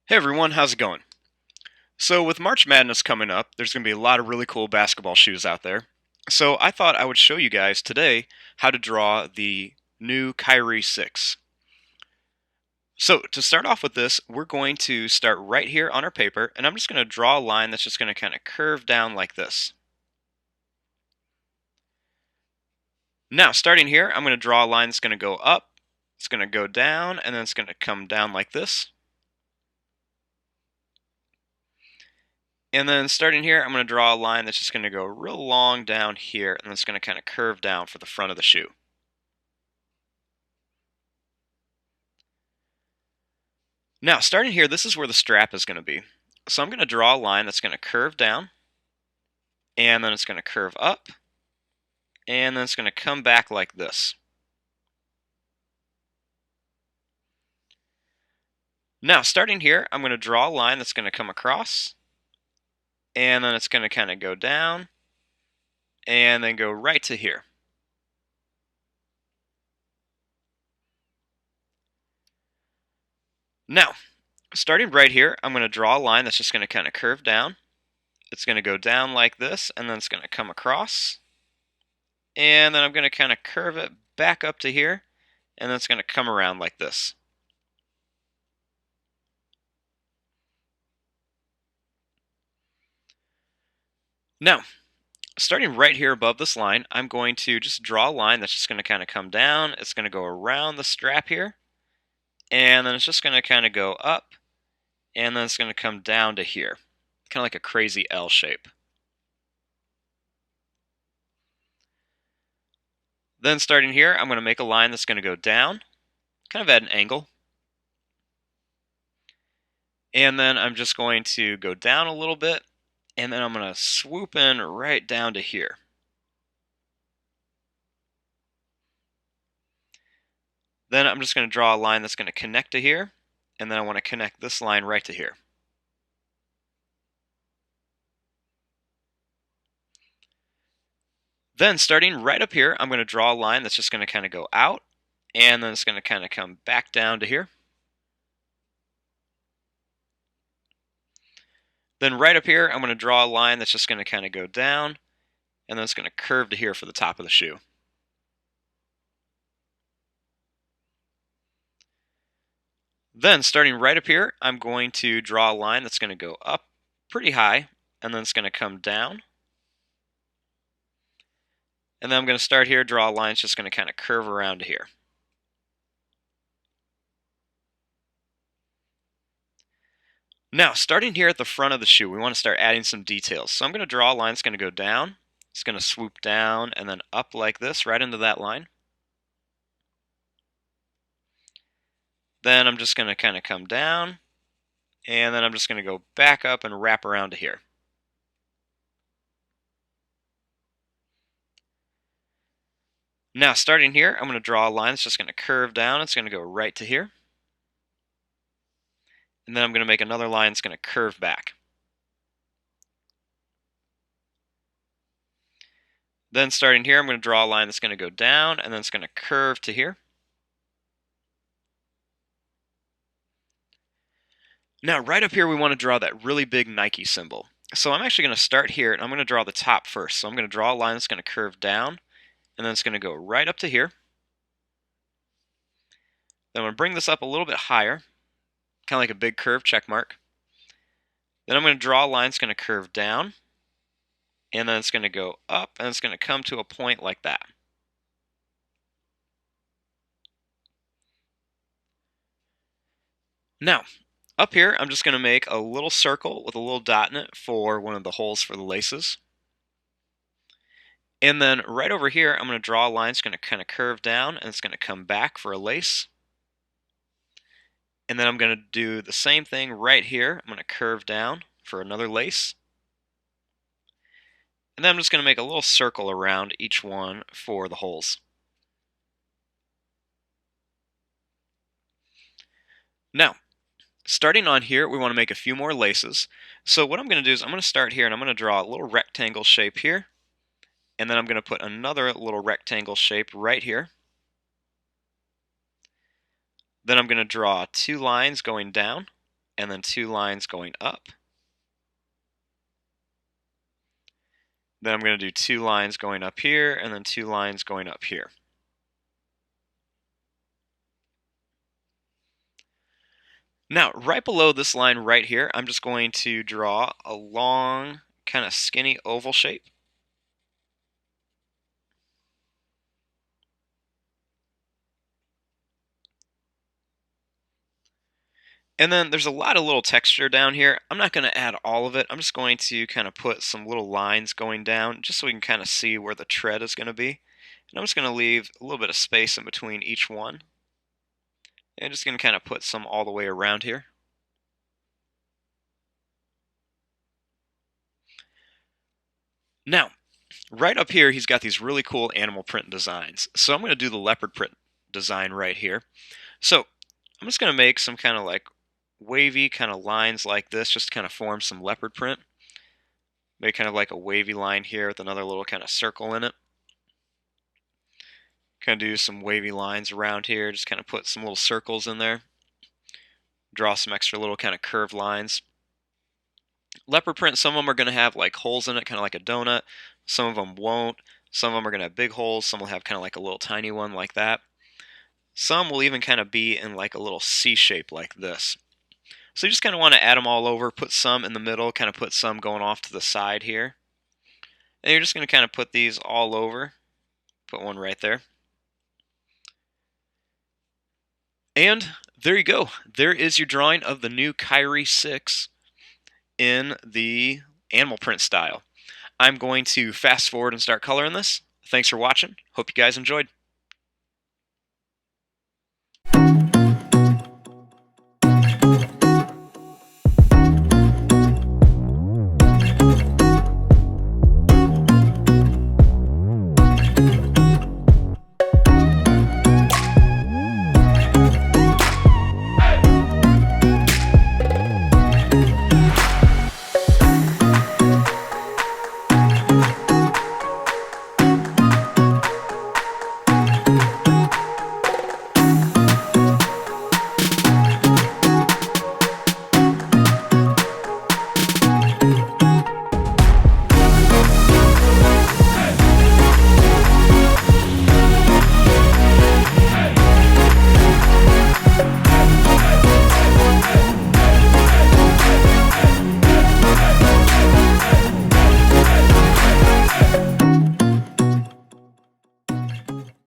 Hey everyone, how's it going? So, with March Madness coming up, there's going to be a lot of really cool basketball shoes out there. So, I thought I would show you guys today how to draw the new Kyrie 6. So, to start off with this, we're going to start right here on our paper, and I'm just going to draw a line that's just going to kind of curve down like this. Now, starting here, I'm going to draw a line that's going to go up, it's going to go down, and then it's going to come down like this. And then starting here, I'm going to draw a line that's just going to go real long down here, and it's going to kind of curve down for the front of the shoe. Now, starting here, this is where the strap is going to be. So I'm going to draw a line that's going to curve down, and then it's going to curve up, and then it's going to come back like this. Now, starting here, I'm going to draw a line that's going to come across, and then it's going to kind of go down, and then go right to here. Now, starting right here, I'm going to draw a line that's just going to kind of curve down. It's going to go down like this, and then it's going to come across, and then I'm going to kind of curve it back up to here, and then it's going to come around like this. Now, starting right here above this line, I'm going to just draw a line that's just going to kind of come down. It's going to go around the strap here, and then it's just going to kind of go up, and then it's going to come down to here, kind of like a crazy L shape. Then starting here, I'm going to make a line that's going to go down, kind of at an angle. And then I'm just going to go down a little bit, and then I'm going to swoop in right down to here. Then I'm just going to draw a line that's going to connect to here, and then I want to connect this line right to here. Then starting right up here, I'm going to draw a line that's just going to kind of go out, and then it's going to kind of come back down to here. Then right up here, I'm going to draw a line that's just going to kind of go down, and then it's going to curve to here for the top of the shoe. Then starting right up here, I'm going to draw a line that's going to go up pretty high, and then it's going to come down. And then I'm going to start here, draw a line that's just going to kind of curve around to here. Now, starting here at the front of the shoe, we want to start adding some details. So I'm going to draw a line that's going to go down. It's going to swoop down and then up like this, right into that line. Then I'm just going to kind of come down, and then I'm just going to go back up and wrap around to here. Now, starting here, I'm going to draw a line that's just going to curve down. It's going to go right to here. And then I'm going to make another line that's going to curve back. Then starting here, I'm going to draw a line that's going to go down, and then it's going to curve to here. Now, right up here, we want to draw that really big Nike symbol. So I'm actually going to start here, and I'm going to draw the top first. So I'm going to draw a line that's going to curve down, and then it's going to go right up to here. Then I'm going to bring this up a little bit higher, kind of like a big curve check mark. Then I'm going to draw a line that's going to curve down, and then it's going to go up, and it's going to come to a point like that. Now, up here, I'm just going to make a little circle with a little dot in it for one of the holes for the laces. And then right over here, I'm going to draw a line that's going to kind of curve down, and it's going to come back for a lace. And then I'm going to do the same thing right here. I'm going to curve down for another lace. And then I'm just going to make a little circle around each one for the holes. Now, starting on here, we want to make a few more laces. So what I'm going to do is I'm going to start here, and I'm going to draw a little rectangle shape here. And then I'm going to put another little rectangle shape right here. Then I'm going to draw two lines going down, and then 2 lines going up. Then I'm going to do 2 lines going up here, and then 2 lines going up here. Now, right below this line right here, I'm just going to draw a long, kind of skinny oval shape. And then there's a lot of little texture down here. I'm not going to add all of it. I'm just going to kind of put some little lines going down just so we can kind of see where the tread is going to be. And I'm just going to leave a little bit of space in between each one. And just going to kind of put some all the way around here. Now, right up here, he's got these really cool animal print designs. So I'm going to do the leopard print design right here. So I'm just going to make some kind of like wavy kind of lines like this, just to kind of form some leopard print. Make kind of like a wavy line here with another little kind of circle in it. Kind of do some wavy lines around here, just kind of put some little circles in there. Draw some extra little kind of curved lines. Leopard print, some of them are going to have like holes in it, kind of like a donut. Some of them won't. Some of them are going to have big holes. Some will have kind of like a little tiny one like that. Some will even kind of be in like a little C shape like this. So you just kind of want to add them all over, put some in the middle, kind of put some going off to the side here. And you're just going to kind of put these all over. Put one right there. And there you go. There is your drawing of the new KYRIE 6 in the animal print style. I'm going to fast forward and start coloring this. Thanks for watching. Hope you guys enjoyed.